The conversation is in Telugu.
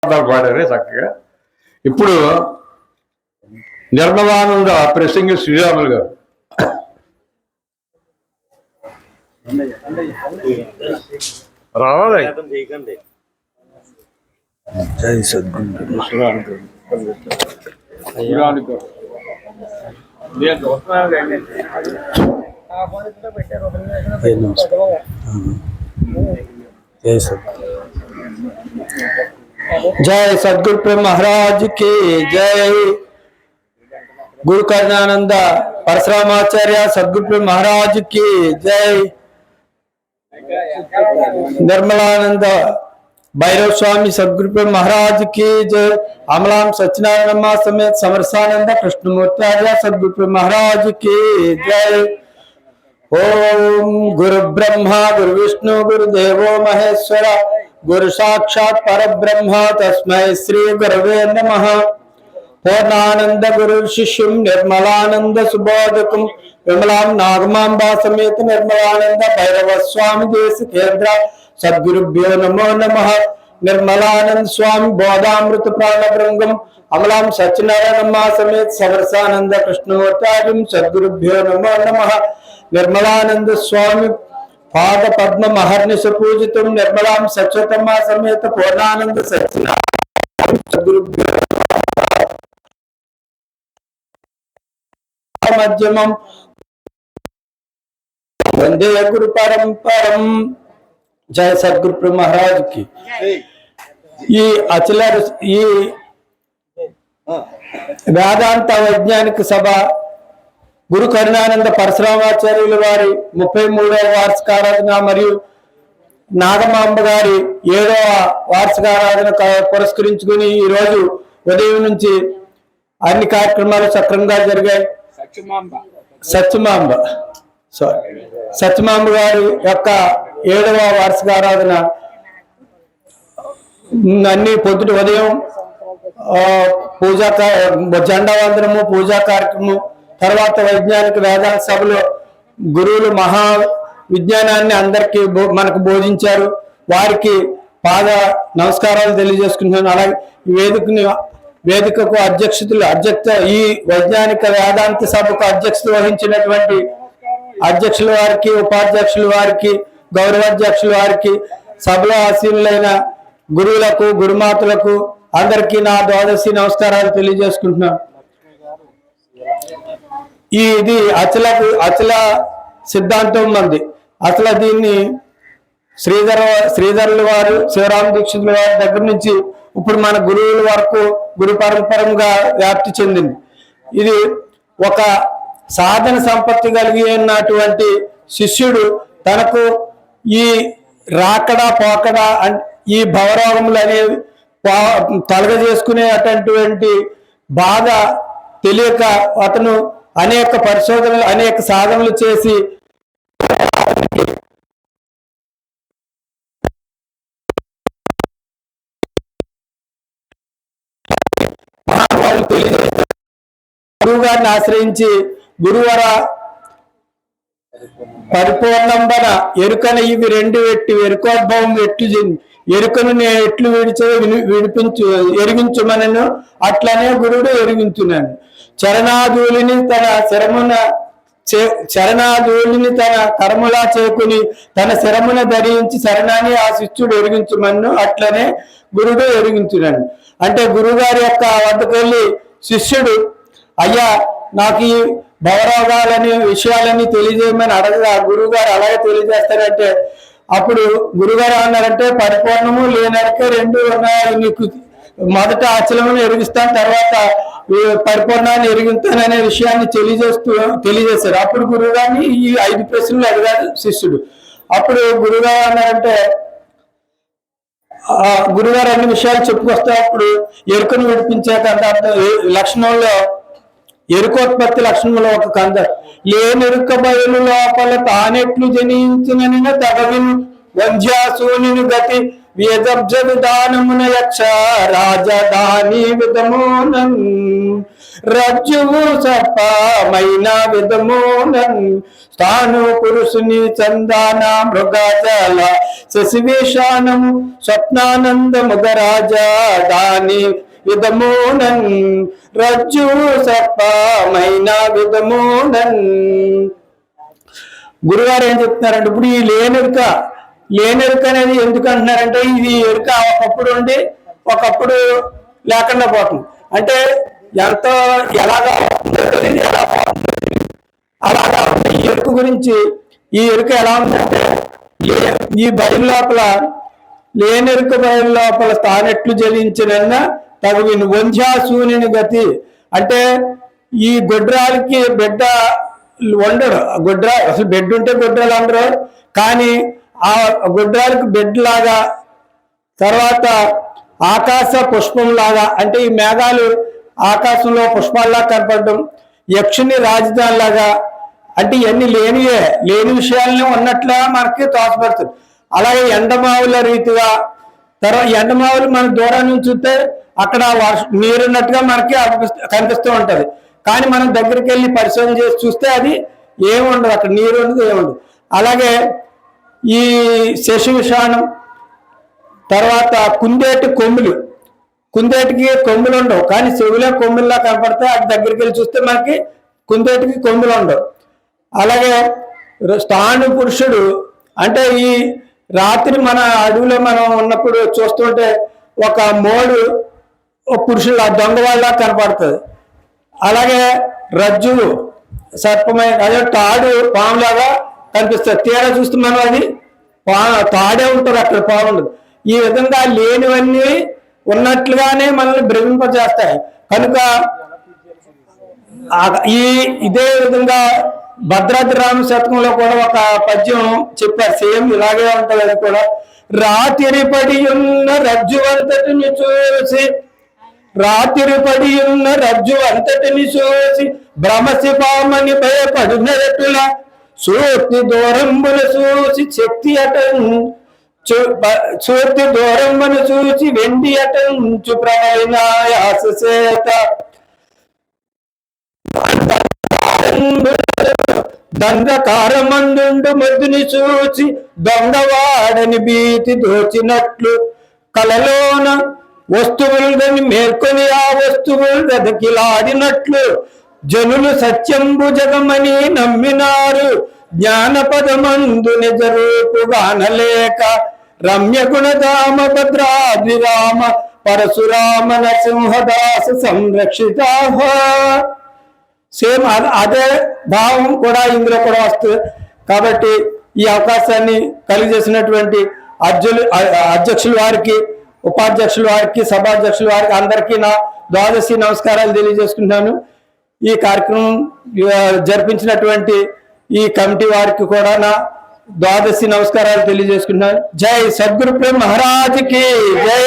పాడారే చక్కగా. ఇప్పుడు నిర్మలానంద ప్రెసింగ్ శ్రీరాములు గారు. రావాలి. జై సద్గురు. जय सद्गुरु महाराज की जय। गुरु करणानंद परशुरामाचार्य सद्गुरु महाराज की जय। निर्मलानंद भैरव स्वामी सद्गुरु महाराज की जय। अमलाम सत्यनारायण समेत समरसानंद कृष्णमूर्ति सद्गुरु महाराज की जय। ओम गुरु ब्रह्मा गुरु विष्णु गुरुदेवो महेश्वर गुरु साक्षात् परब्रह्म तस्मै श्री गुरवे नमः। पूर्णानंद गुरु शिष्यं निर्मलानंद सुबोधकं विमलां नागमांबा समेत निर्मलानंद भैरव स्वामी देश केंद्र सद्गुरुभ्यो नमो नमः। निर्मलानंद स्वामी बोधामृत प्राणभृंगम अमलां सत्यनारायण समेत समरसानंद कृष्णमूर्ति सद्गुरुभ्यो नमो नमः। निर्मलानंद स्वामी पाद पद्म महर्निश पूजित निर्मलां सच्वतमा समेत पूर्णानंद सत्यनारायण सद्गुरुभ्यो मध्यमं वंदे गुरु परंपरम। जय सद्गुरु महाराज की। ఈ అచల ఈ వేదాంత వైజ్ఞానిక సభ గురు కరుణానంద పరశురామాచార్యుల వారి 33వ వార్షికారాధన మరియు నాగమాంబ గారి 7వ వార్షికారాధన పురస్కరించుకుని ఈ రోజు ఉదయం నుంచి అన్ని కార్యక్రమాలు సక్రమంగా జరిగాయి. సత్యమాంబ గారి యొక్క 7వ వార్షికారాధన అన్ని పొద్దుట ఉదయం పూజా జెండా వందనము పూజా కార్యక్రమం తర్వాత వైజ్ఞానిక వేదాంత సభలో గురువులు మహా విజ్ఞానాన్ని అందరికీ మనకు బోధించారు. వారికి పాద నమస్కారాలు తెలియజేసుకుంటున్నాను. అలాగే వేదికకు ఈ వైజ్ఞానిక వేదాంత సభకు అధ్యక్షత వహించినటువంటి అధ్యక్షుల వారికి ఉపాధ్యక్షుల వారికి గౌరవాధ్యక్షుల వారికి సభలో ఆసీనులైన గురువులకు గురుమాతలకు అందరికీ నా ద్వాదశి నమస్కారాలు తెలియజేసుకుంటున్నాను. ఇది అచల సిద్ధాంతం మంది. అసలు దీన్ని శ్రీధరుల వారు శివరామ దీక్షితుల వారి దగ్గర నుంచి ఇప్పుడు మన గురువుల వరకు గురు పరంపరంగా వ్యాప్తి చెందింది. ఇది ఒక సాధన సంపత్తి కలిగి ఉన్నటువంటి శిష్యుడు తనకు ఈ రాకడా పోకడా ఈ భవరోగములు అనేవి తొలగజేసుకునేటటువంటి బాధ తెలియక అతను అనేక పరిశోధనలు అనేక సాధనలు చేసి గురువు గారిని ఆశ్రయించి గురువర పరిపూర్ణంబన ఎరుకన ఇవి రెండు ఎట్టి ఎరుకోద్భవం ఎట్లు ఎరుకను నేను ఎట్లు ఎరిగించుమనను అట్లనే గురువుడు ఎరిగించున్నాను. చరణాధూళిని తన కర్మలా చేకుని తన శరమున ధరించి శరణాన్ని ఆ శిష్యుడు ఎరిగించుమన్ను అట్లనే గురుడు ఎరిగించున్నాను. అంటే గురువుగారి యొక్క వద్దకు వెళ్ళి శిష్యుడు అయ్యా నాకు ఈ భవరోగాలని విషయాలన్నీ తెలియజేయమని అడగగా గురువు గారు అలాగే తెలియజేస్తారంటే అప్పుడు గురుగారు అన్నారంటే పరిపూర్ణము లేనరికే రెండు ఉన్నాయి. నీకు మొదట అచలమును ఎరిగిస్తాను తర్వాత పరిపూర్ణాన్ని ఎరుగుతాననే విషయాన్ని తెలియజేశారు. అప్పుడు గురువు గారిని ఈ 5 ప్రశ్నలు అడిగారు శిష్యుడు. అప్పుడు గురుగారు అన్నారంటే గురుగారు అన్ని విషయాలు చెప్పుకొస్తే అప్పుడు ఎరుకను విడిపించే లక్షణంలో ఎరుకోత్పత్తి లక్షణంలో ఒక కంద లేనెరుక బయలు లోపల తానెట్లు జనించునని తగవిను వంధ్యాసూని గతి వేదబ్జ విధానమున యక్ష రాజధాని విధమోనం రజ్జువు సర్పమైన విధమునన్ స్థాను పురుషుని చందాన మృగజల శశివేశానం స్వప్నానంద ముగరాజా దాని విధమునన్ రజ్జువు సర్పమైన విధమునన్. గురుగారు ఏం చెప్తున్నారంటే ఇప్పుడు ఈ లేనెరుక అనేది ఎందుకు అంటున్నారంటే ఇది ఎరుక ఒకప్పుడు ఉండి ఒకప్పుడు లేకుండా పోతుంది. అంటే ఎంతో ఎలాగా అలాగా ఈ ఎరుక గురించి ఈ ఎరుక ఎలా ఉందంటే ఈ బయలు లోపల లేనెరుక బయలు లోపల తానెట్లు జలించిన తగువిని వంధ్యాసూని గతి. అంటే ఈ గొడ్రాలకి బిడ్డ వండరు, అసలు బిడ్డ ఉంటే గొడ్రాలు అందరు, కానీ ఆ గొడ్రాలకి బిడ్డలాగా తర్వాత ఆకాశ పుష్పంలాగా అంటే ఈ మేఘాలు ఆకాశంలో పుష్పాల్లా కనపడడం, యక్షుని రాజధాని లాగా అంటే ఇవన్నీ లేని విషయాలని ఉన్నట్లా మనకి తోచపడుతుంది. అలాగే ఎండమావుల రీతిగా తర్వాత ఎండమావులు మన దూరం నుంచి చూస్తే అక్కడ నీరున్నట్టుగా మనకి కనిపిస్తూ ఉంటది. కానీ మనం దగ్గరికి వెళ్ళి పరిశోధన చేసి చూస్తే అది ఏముండదు, అక్కడ నీరు ఉండదు, ఏముండదు. అలాగే ఈ శశివిషాణం తర్వాత కుందేటికి కొమ్ములు ఉండవు, కానీ చెవిలో కొమ్ముల్లా కనపడితే అది దగ్గరికి వెళ్ళి చూస్తే మనకి కుందేటికి కొమ్ములు ఉండవు. అలాగే స్థాను పురుషుడు అంటే ఈ రాత్రి మన అడవిలో మనం ఉన్నప్పుడు చూస్తుంటే ఒక మోడు పురుషుడు దొంగ వాళ్ళ కనపడుతుంది. అలాగే రజ్జువు సర్పమైన అదే తాడు పాములాగా కనిపిస్తుంది. తీరా చూస్తే మనం అది తాడే ఉంటుంది, అక్కడ పాము ఉండదు. ఈ విధంగా లేనివన్నీ ఉన్నట్లుగానే మనల్ని భ్రమింపజేస్తాయి. కనుక ఇదే విధంగా భద్రాద్రి రామ శతకంలో కూడా ఒక పద్యం చెప్పారు, సేమ్ ఇలాగే ఉంటుంది. అది కూడా రాత్రి పడి ఉన్న రజ్జు అంతటిని చూసి భ్రమసి పామని భయపడినట్టుల సూర్తి దూరంబున చూసి శక్తి సూర్తి దూరంబున చూసి వెండి అటంచు ప్రయాస చేత దండకారమందుండు మద్దుని చూచి దొంగవాడని భీతి దోచినట్లు కలలోన వస్తువులని మేల్కొని ఆ వస్తువులు వెదకిలాడినట్లు జనులు సత్యంబు జగమని నమ్మినారు. జ్ఞానపదమందు నిజరూపుగానలేక రమ్య గుణధామ భద్రాద్రి రామ పరశురామ నరసింహదాస సంరక్షిత. సేమ్ అదే భావం కూడా ఇందులో కూడా వస్తుంది. కాబట్టి ఈ అవకాశాన్ని కలిగజేసినటువంటి అధ్యక్షుల వారికి, ఉపాధ్యక్షుల వారికి, సభాధ్యక్షుల వారికి అందరికీ నా ద్వాదశి నమస్కారాలు తెలియజేసుకుంటున్నాను. ఈ కార్యక్రమం జరిపించినటువంటి ఈ కమిటీ వారికి కూడా నా ద్వాదశి నమస్కారాలు తెలియజేసుకుంటున్నాను. జై సద్గురు ప్రేమ్ మహారాజ్కి జై.